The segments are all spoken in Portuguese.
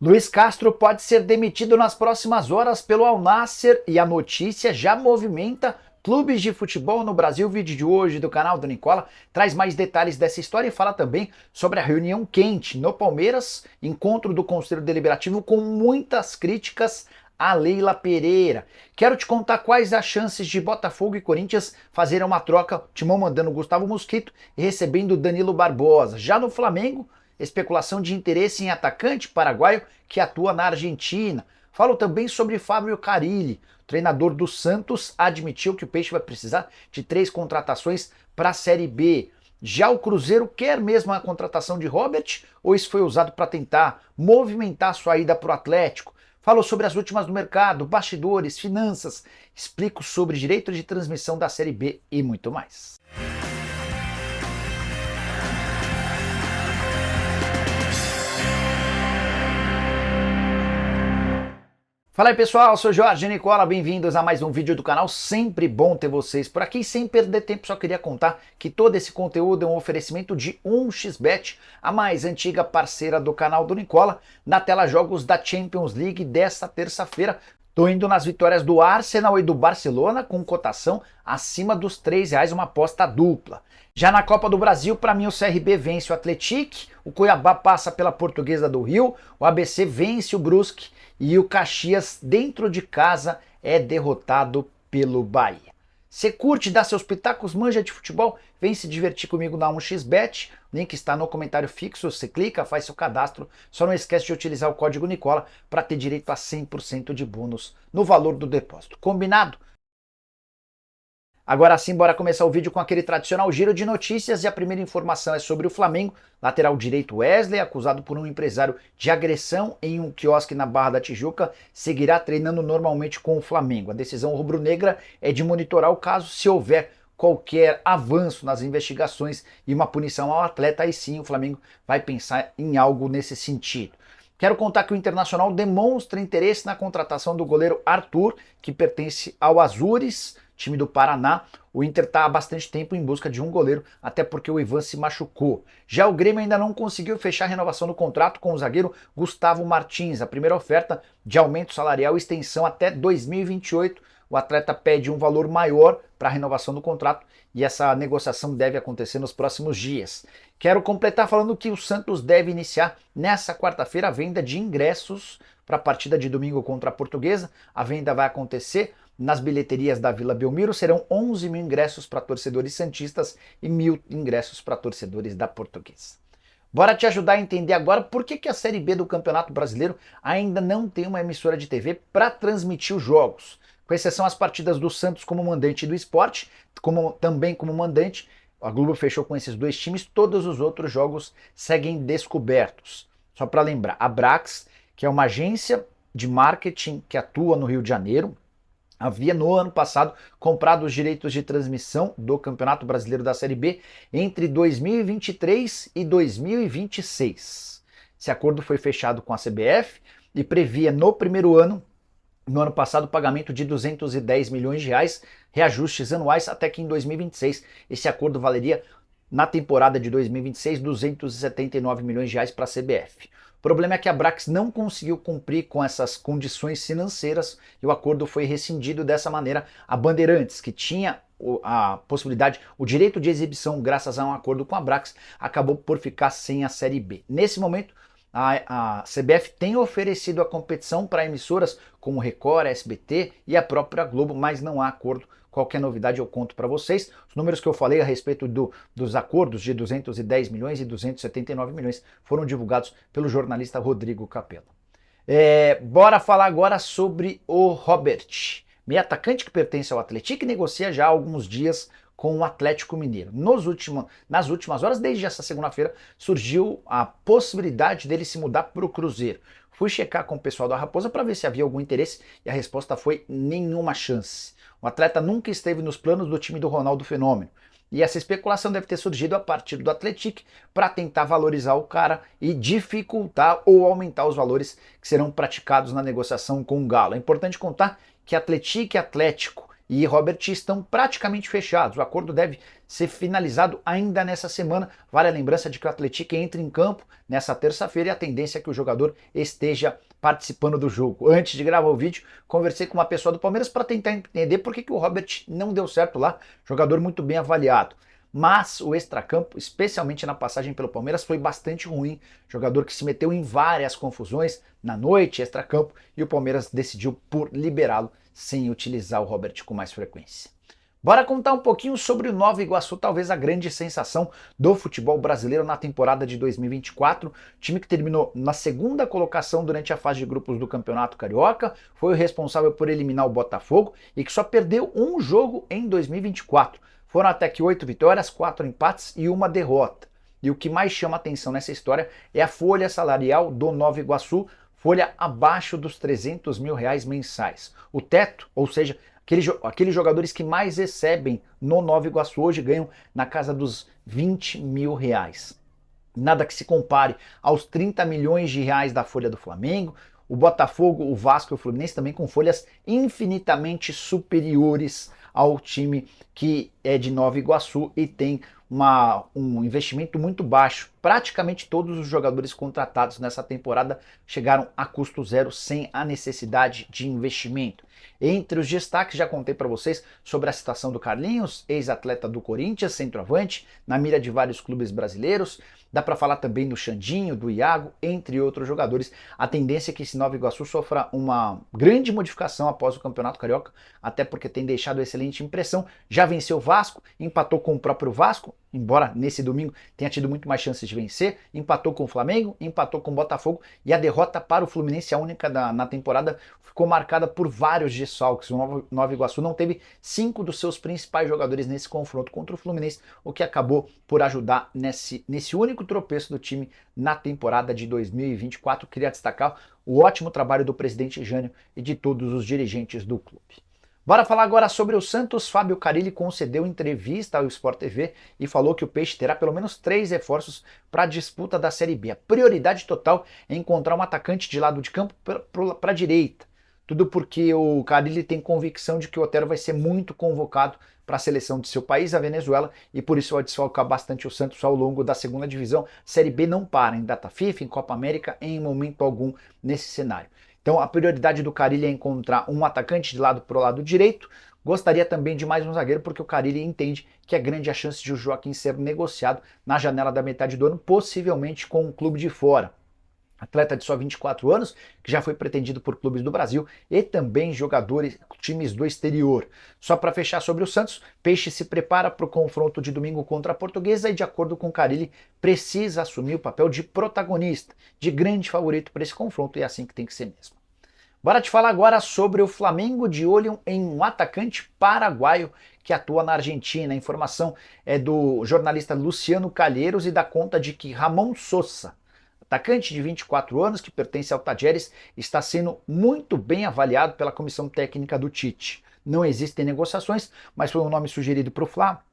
Luiz Castro pode ser demitido nas próximas horas pelo Al Nassr e a notícia já movimenta clubes de futebol no Brasil. O vídeo de hoje do canal do Nicola traz mais detalhes dessa história e fala também sobre a reunião quente no Palmeiras, encontro do Conselho Deliberativo com muitas críticas a Leila Pereira. Quero te contar quais as chances de Botafogo e Corinthians fazerem uma troca, Timão mandando Gustavo Mosquito e recebendo Danilo Barbosa. Já no Flamengo, especulação de interesse em atacante paraguaio que atua na Argentina. Falo também sobre Fábio Carille. O treinador do Santos admitiu que o Peixe vai precisar de 3 contratações para a Série B. Já o Cruzeiro quer mesmo a contratação de Robert ou isso foi usado para tentar movimentar a sua ida para o Atlético? Falo sobre as últimas do mercado, bastidores, finanças, explico sobre direito de transmissão da Série B e muito mais. Fala aí pessoal, eu sou Jorge Nicola, bem-vindos a mais um vídeo do canal, sempre bom ter vocês por aqui. Sem perder tempo, só queria contar que todo esse conteúdo é um oferecimento de 1xBet, a mais antiga parceira do canal do Nicola, na tela jogos da Champions League desta terça-feira. Tô indo nas vitórias do Arsenal e do Barcelona com cotação acima dos R$3, uma aposta dupla. Já na Copa do Brasil, para mim o CRB vence o Atlético, o Cuiabá passa pela Portuguesa do Rio, o ABC vence o Brusque e o Caxias dentro de casa é derrotado pelo Bahia. Você curte, dá seus pitacos, manja de futebol? Vem se divertir comigo na 1xBet, o link está no comentário fixo, você clica, faz seu cadastro, só não esquece de utilizar o código Nicola para ter direito a 100% de bônus no valor do depósito. Combinado? Agora sim, bora começar o vídeo com aquele tradicional giro de notícias e a primeira informação é sobre o Flamengo. Lateral direito Wesley, acusado por um empresário de agressão em um quiosque na Barra da Tijuca, seguirá treinando normalmente com o Flamengo. A decisão rubro-negra é de monitorar o caso. Se houver qualquer avanço nas investigações e uma punição ao atleta, aí sim o Flamengo vai pensar em algo nesse sentido. Quero contar que o Internacional demonstra interesse na contratação do goleiro Arthur, que pertence ao Azures, time do Paraná. O Inter está há bastante tempo em busca de um goleiro, até porque o Ivan se machucou. Já o Grêmio ainda não conseguiu fechar a renovação do contrato com o zagueiro Gustavo Martins. A primeira oferta de aumento salarial e extensão até 2028. O atleta pede um valor maior para a renovação do contrato e essa negociação deve acontecer nos próximos dias. Quero completar falando que o Santos deve iniciar nessa quarta-feira a venda de ingressos para a partida de domingo contra a Portuguesa. A venda vai acontecer nas bilheterias da Vila Belmiro. Serão 11 mil ingressos para torcedores santistas e 1.000 ingressos para torcedores da Portuguesa. Bora te ajudar a entender agora por que a Série B do Campeonato Brasileiro ainda não tem uma emissora de TV para transmitir os jogos. Com exceção às partidas do Santos como mandante e do Sport, também como mandante, a Globo fechou com esses dois times, todos os outros jogos seguem descobertos. Só para lembrar, a Brax, que é uma agência de marketing que atua no Rio de Janeiro, havia no ano passado comprado os direitos de transmissão do Campeonato Brasileiro da Série B entre 2023 e 2026. Esse acordo foi fechado com a CBF e previa no primeiro ano, no ano passado, o pagamento de R$210 milhões, reajustes anuais, até que em 2026 esse acordo valeria, na temporada de 2026, R$279 milhões para a CBF. O problema é que a Brax não conseguiu cumprir com essas condições financeiras e o acordo foi rescindido. Dessa maneira. A Bandeirantes, que tinha a possibilidade, o direito de exibição graças a um acordo com a Brax, acabou por ficar sem a Série B. Nesse momento, a CBF tem oferecido a competição para emissoras como Record, SBT e a própria Globo, mas não há acordo. Qualquer novidade eu conto para vocês. Os números que eu falei a respeito dos acordos de 210 milhões e 279 milhões foram divulgados pelo jornalista Rodrigo Capello. Bora falar agora sobre o Robert, meio atacante que pertence ao Atlético e negocia já há alguns dias com o Atlético Mineiro. Nas últimas horas, desde essa segunda-feira, surgiu a possibilidade dele se mudar para o Cruzeiro. Fui checar com o pessoal da Raposa para ver se havia algum interesse e a resposta foi nenhuma chance. O atleta nunca esteve nos planos do time do Ronaldo Fenômeno. E essa especulação deve ter surgido a partir do Atlético para tentar valorizar o cara e dificultar ou aumentar os valores que serão praticados na negociação com o Galo. É importante contar que Atlético e Robert estão praticamente fechados. O acordo deve ser finalizado ainda nessa semana. Vale a lembrança de que o Atlético entra em campo nessa terça-feira e a tendência é que o jogador esteja participando do jogo. Antes de gravar o vídeo, conversei com uma pessoa do Palmeiras para tentar entender por que o Robert não deu certo lá, jogador muito bem avaliado. Mas o extracampo, especialmente na passagem pelo Palmeiras, foi bastante ruim. Jogador que se meteu em várias confusões na noite, extracampo, e o Palmeiras decidiu por liberá-lo sem utilizar o Robert com mais frequência. Bora contar um pouquinho sobre o Nova Iguaçu, talvez a grande sensação do futebol brasileiro na temporada de 2024. O time que terminou na segunda colocação durante a fase de grupos do Campeonato Carioca, foi o responsável por eliminar o Botafogo e que só perdeu um jogo em 2024. Foram até que 8 vitórias, 4 empates e uma derrota. E o que mais chama atenção nessa história é a folha salarial do Nova Iguaçu, folha abaixo dos R$300 mil mensais. O teto, ou seja, aqueles jogadores que mais recebem no Nova Iguaçu hoje ganham na casa dos R$20 mil. Nada que se compare aos 30 milhões de reais da folha do Flamengo, o Botafogo, o Vasco e o Fluminense também com folhas infinitamente superiores ao time que é de Nova Iguaçu e tem um investimento muito baixo. Praticamente todos os jogadores contratados nessa temporada chegaram a custo zero sem a necessidade de investimento. Entre os destaques, já contei para vocês sobre a situação do Carlinhos, ex-atleta do Corinthians, centroavante, na mira de vários clubes brasileiros. Dá para falar também do Xandinho, do Iago, entre outros jogadores. A tendência é que esse Nova Iguaçu sofra uma grande modificação após o Campeonato Carioca, até porque tem deixado excelente impressão. Já venceu o Vasco, empatou com o próprio Vasco, embora nesse domingo tenha tido muito mais chances de vencer, empatou com o Flamengo, empatou com o Botafogo, e a derrota para o Fluminense, a única na temporada, ficou marcada por vários desfalques. O Nova Iguaçu não teve 5 dos seus principais jogadores nesse confronto contra o Fluminense, o que acabou por ajudar nesse único tropeço do time na temporada de 2024. Queria destacar o ótimo trabalho do presidente Jânio e de todos os dirigentes do clube. Bora falar agora sobre o Santos. Fábio Carille concedeu entrevista ao Sport TV e falou que o Peixe terá pelo menos 3 reforços para a disputa da Série B. A prioridade total é encontrar um atacante de lado de campo para a direita. Tudo porque o Carille tem convicção de que o Otero vai ser muito convocado para a seleção de seu país, a Venezuela, e por isso vai desfalcar bastante o Santos ao longo da segunda divisão. Série B não para em data FIFA, em Copa América, em momento algum nesse cenário. Então a prioridade do Carille é encontrar um atacante de lado para o lado direito. Gostaria também de mais um zagueiro, porque o Carille entende que é grande a chance de o Joaquim ser negociado na janela da metade do ano, possivelmente com um clube de fora. Atleta de só 24 anos, que já foi pretendido por clubes do Brasil e também jogadores, times do exterior. Só para fechar sobre o Santos, Peixe se prepara para o confronto de domingo contra a Portuguesa e, de acordo com Carille, precisa assumir o papel de protagonista, de grande favorito para esse confronto, e é assim que tem que ser mesmo. Bora te falar agora sobre o Flamengo, de olho em um atacante paraguaio que atua na Argentina. A informação é do jornalista Luciano Calheiros e dá conta de que Ramon Sosa, atacante de 24 anos que pertence ao Tajeres, está sendo muito bem avaliado pela comissão técnica do Tite. Não existem negociações, mas foi um nome sugerido para o Fla.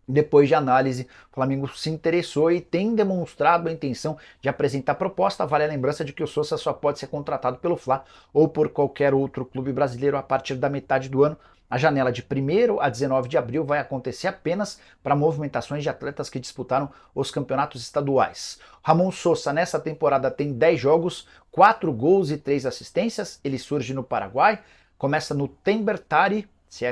Depois de análise, o Flamengo se interessou e tem demonstrado a intenção de apresentar proposta. Vale a lembrança de que o Sosa só pode ser contratado pelo Fla ou por qualquer outro clube brasileiro a partir da metade do ano. A janela de 1º a 19 de abril vai acontecer apenas para movimentações de atletas que disputaram os campeonatos estaduais. Ramon Sosa nessa temporada tem 10 jogos, 4 gols e 3 assistências. Ele surge no Paraguai, começa no Tempertari, se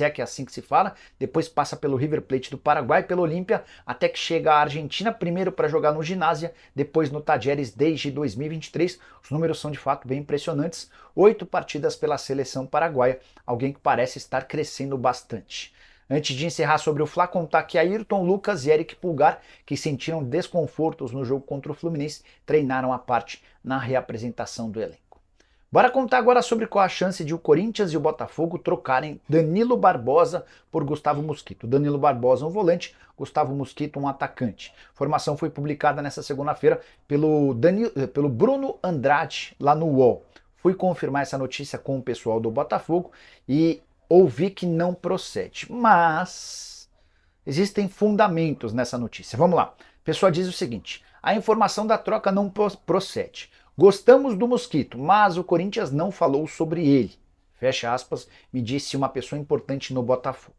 é que é assim que se fala, depois passa pelo River Plate do Paraguai, pelo Olímpia, até que chega à Argentina, primeiro para jogar no Ginásia, depois no Tajeres desde 2023. Os números são de fato bem impressionantes, 8 partidas pela seleção paraguaia, alguém que parece estar crescendo bastante. Antes de encerrar sobre o Fla, contar que Ayrton Lucas e Eric Pulgar, que sentiram desconfortos no jogo contra o Fluminense, treinaram à parte na reapresentação do elenco. Bora contar agora sobre qual a chance de o Corinthians e o Botafogo trocarem Danilo Barbosa por Gustavo Mosquito. Danilo Barbosa um volante, Gustavo Mosquito um atacante. A informação foi publicada nessa segunda-feira pelo Bruno Andrade lá no UOL. Fui confirmar essa notícia com o pessoal do Botafogo e ouvi que não procede. Mas existem fundamentos nessa notícia. Vamos lá. A pessoa diz o seguinte: a informação da troca não procede. Gostamos do Mosquito, mas o Corinthians não falou sobre ele. fecha aspas, me disse uma pessoa importante no Botafogo.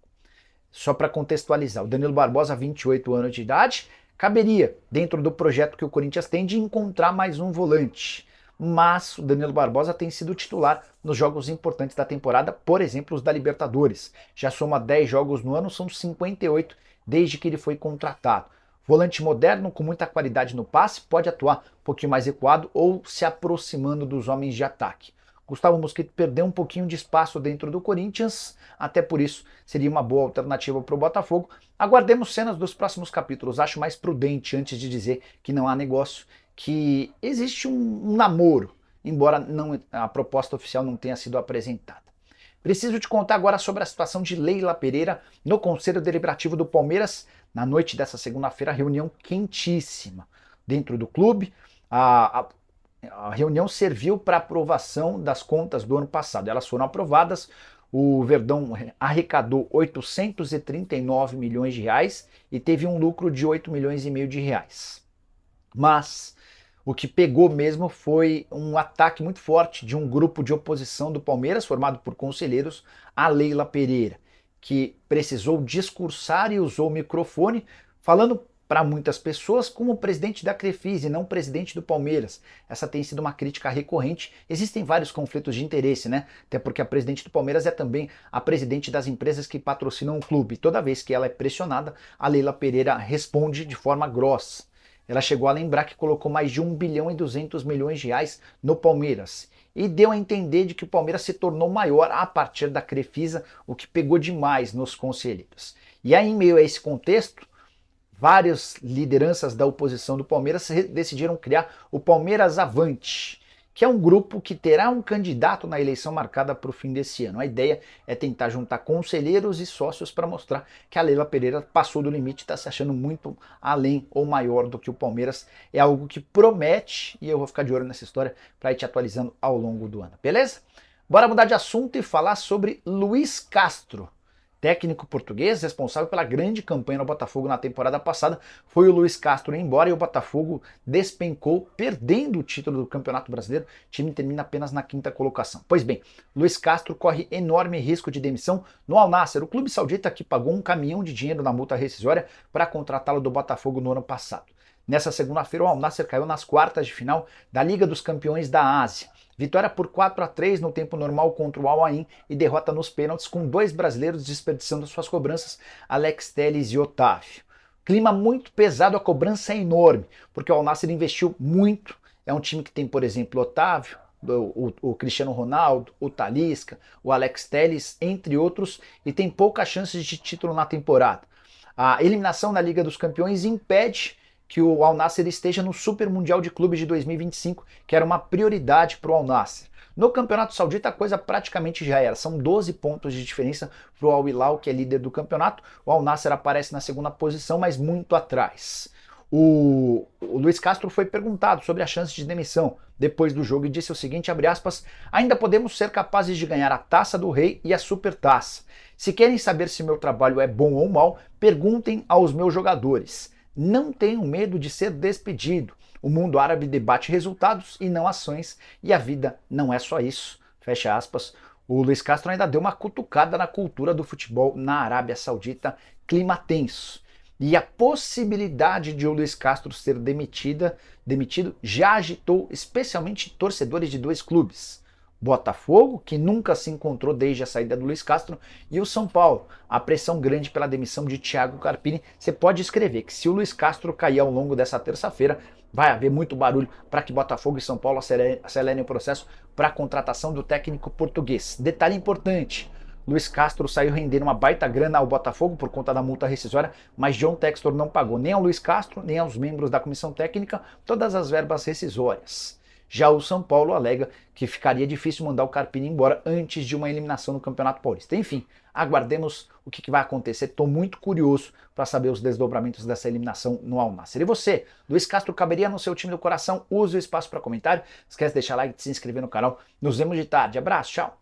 Só para contextualizar, o Danilo Barbosa, 28 anos de idade, caberia dentro do projeto que o Corinthians tem de encontrar mais um volante. Mas o Danilo Barbosa tem sido titular nos jogos importantes da temporada, por exemplo, os da Libertadores. Já soma 10 jogos no ano, são 58 desde que ele foi contratado. Volante moderno, com muita qualidade no passe, pode atuar um pouquinho mais recuado ou se aproximando dos homens de ataque. Gustavo Mosquito perdeu um pouquinho de espaço dentro do Corinthians, até por isso seria uma boa alternativa para o Botafogo. Aguardemos cenas dos próximos capítulos. Acho mais prudente, antes de dizer que não há negócio, que existe um namoro, embora a proposta oficial não tenha sido apresentada. Preciso te contar agora sobre a situação de Leila Pereira no Conselho Deliberativo do Palmeiras. Na noite dessa segunda-feira, reunião quentíssima dentro do clube. A reunião serviu para aprovação das contas do ano passado. Elas foram aprovadas. O Verdão arrecadou 839 milhões de reais e teve um lucro de 8 milhões e meio de reais. Mas o que pegou mesmo foi um ataque muito forte de um grupo de oposição do Palmeiras, formado por conselheiros, a Leila Pereira, que precisou discursar e usou o microfone, falando para muitas pessoas como presidente da Crefisa e não presidente do Palmeiras. Essa tem sido uma crítica recorrente. Existem vários conflitos de interesse, né? Até porque a presidente do Palmeiras é também a presidente das empresas que patrocinam o clube. Toda vez que ela é pressionada, a Leila Pereira responde de forma grossa. Ela chegou a lembrar que colocou mais de 1 bilhão e 200 milhões de reais no Palmeiras e deu a entender de que o Palmeiras se tornou maior a partir da Crefisa, o que pegou demais nos conselheiros. E aí, em meio a esse contexto, várias lideranças da oposição do Palmeiras decidiram criar o Palmeiras Avante, que é um grupo que terá um candidato na eleição marcada para o fim desse ano. A ideia é tentar juntar conselheiros e sócios para mostrar que a Leila Pereira passou do limite e está se achando muito além ou maior do que o Palmeiras. É algo que promete, e eu vou ficar de olho nessa história para ir te atualizando ao longo do ano, beleza? Bora mudar de assunto e falar sobre Luiz Castro. Técnico português responsável pela grande campanha no Botafogo na temporada passada, foi o Luiz Castro embora e o Botafogo despencou, perdendo o título do Campeonato Brasileiro. O time termina apenas na 5ª colocação. Pois bem, Luiz Castro corre enorme risco de demissão no Al Nassr, o clube saudita que pagou um caminhão de dinheiro na multa rescisória para contratá-lo do Botafogo no ano passado. Nessa segunda-feira, o Al Nassr caiu nas quartas de final da Liga dos Campeões da Ásia. Vitória por 4-3 no tempo normal contra o Al Ain e derrota nos pênaltis com 2 brasileiros desperdiçando suas cobranças, Alex Telles e Otávio. Clima muito pesado, a cobrança é enorme, porque o Al Nassr investiu muito. É um time que tem, por exemplo, Otávio, o Cristiano Ronaldo, o Talisca, o Alex Telles, entre outros, e tem poucas chances de título na temporada. A eliminação na Liga dos Campeões impede que o Al Nassr esteja no Super Mundial de Clubes de 2025, que era uma prioridade para o Al Nassr. No Campeonato Saudita a coisa praticamente já era, são 12 pontos de diferença para o Al Hilal, que é líder do campeonato. O Al Nassr aparece na 2ª posição, mas muito atrás. O Luiz Castro foi perguntado sobre a chance de demissão depois do jogo e disse o seguinte, abre aspas, ainda podemos ser capazes de ganhar a Taça do Rei e a Supertaça. Se querem saber se meu trabalho é bom ou mal, perguntem aos meus jogadores. Não tenham medo de ser despedido. O mundo árabe debate resultados e não ações, e a vida não é só isso. Fecha aspas. O Luiz Castro ainda deu uma cutucada na cultura do futebol na Arábia Saudita, clima tenso. E a possibilidade de o Luiz Castro ser demitido já agitou especialmente torcedores de 2 clubes. Botafogo, que nunca se encontrou desde a saída do Luiz Castro, e o São Paulo. A pressão grande pela demissão de Thiago Carpini. Você pode escrever que se o Luiz Castro cair ao longo dessa terça-feira, vai haver muito barulho para que Botafogo e São Paulo acelerem o processo para a contratação do técnico português. Detalhe importante, Luiz Castro saiu rendendo uma baita grana ao Botafogo por conta da multa rescisória, mas John Textor não pagou nem ao Luiz Castro, nem aos membros da comissão técnica todas as verbas rescisórias. Já o São Paulo alega que ficaria difícil mandar o Carpini embora antes de uma eliminação no Campeonato Paulista. Enfim, aguardemos o que vai acontecer. Estou muito curioso para saber os desdobramentos dessa eliminação no Al Nassr. E você, Luiz Castro caberia no seu time do coração? Use o espaço para comentário. Esquece de deixar like e de se inscrever no canal. Nos vemos de tarde. Abraço, tchau!